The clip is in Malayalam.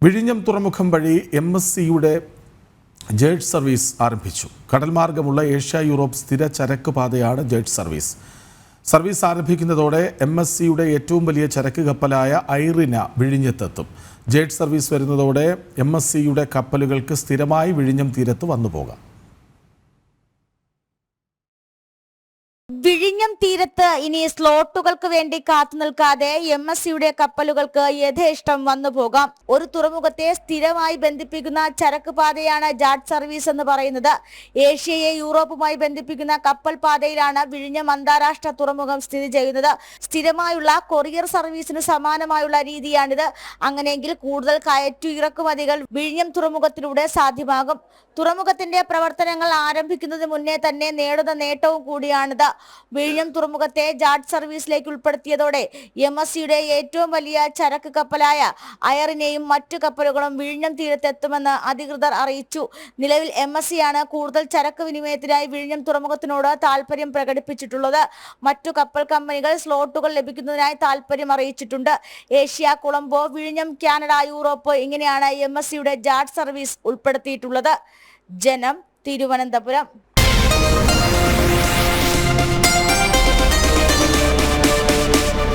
വിഴിഞ്ഞം തുറമുഖം വഴി MSCയുടെ ജെറ്റ് സർവീസ് ആരംഭിച്ചു. കടൽമാർഗമുള്ള ഏഷ്യ യൂറോപ്പ് സ്ഥിര ചരക്ക് പാതയാണ് ജെറ്റ് സർവീസ്. സർവീസ് ആരംഭിക്കുന്നതോടെ MSCയുടെ ഏറ്റവും വലിയ ചരക്ക് കപ്പലായ ഐറിന വിഴിഞ്ഞത്തെത്തും. ജെറ്റ് സർവീസ് വരുന്നതോടെ MSCയുടെ കപ്പലുകൾക്ക് സ്ഥിരമായി വിഴിഞ്ഞം തീരത്ത് വന്നുപോകാം. വിഴിഞ്ഞം തീരത്ത് ഇനി സ്ലോട്ടുകൾക്ക് വേണ്ടി കാത്തു നിൽക്കാതെ MSCയുടെ കപ്പലുകൾക്ക് യഥേഷ്ടം വന്നു പോകാം. ഒരു തുറമുഖത്തെ സ്ഥിരമായി ബന്ധിപ്പിക്കുന്ന ചരക്ക് പാതയാണ് ജാറ്റ് സർവീസ് എന്ന് പറയുന്നത്. ഏഷ്യയെ യൂറോപ്പുമായി ബന്ധിപ്പിക്കുന്ന കപ്പൽ പാതയിലാണ് വിഴിഞ്ഞം അന്താരാഷ്ട്ര തുറമുഖം സ്ഥിതി ചെയ്യുന്നത്. സ്ഥിരമായുള്ള കൊറിയർ സർവീസിന് സമാനമായുള്ള രീതിയാണിത്. അങ്ങനെയെങ്കിൽ കൂടുതൽ കയറ്റു ഇറക്കുമതികൾ വിഴിഞ്ഞം തുറമുഖത്തിലൂടെ സാധ്യമാകും. തുറമുഖത്തിന്റെ പ്രവർത്തനങ്ങൾ ആരംഭിക്കുന്നതിന് മുന്നേ തന്നെ നേടുന്ന നേട്ടവും കൂടിയാണിത്. വിഴിഞ്ഞം തുറമുഖത്തെ ജാറ്റ് സർവീസിലേക്ക് ഉൾപ്പെടുത്തിയതോടെ MSCയുടെ ഏറ്റവും വലിയ ചരക്ക് കപ്പലായ ഐറിനയും മറ്റു കപ്പലുകളും വിഴിഞ്ഞം തീരത്തെത്തുമെന്ന് അധികൃതർ അറിയിച്ചു. നിലവിൽ MSCയാണ് കൂടുതൽ ചരക്ക് വിനിമയത്തിനായി വിഴിഞ്ഞം തുറമുഖത്തിനോട് താൽപര്യം പ്രകടിപ്പിച്ചിട്ടുള്ളത്. മറ്റു കപ്പൽ കമ്പനികൾ സ്ലോട്ടുകൾ ലഭിക്കുന്നതിനായി താൽപര്യം അറിയിച്ചിട്ടുണ്ട്. ഏഷ്യ, കൊളംബോ, വിഴിഞ്ഞം, കാനഡ, യൂറോപ്പ് ഇങ്ങനെയാണ് MSCയുടെ ജാറ്റ് സർവീസ് ഉൾപ്പെടുത്തിയിട്ടുള്ളത്. ജനം, തിരുവനന്തപുരം.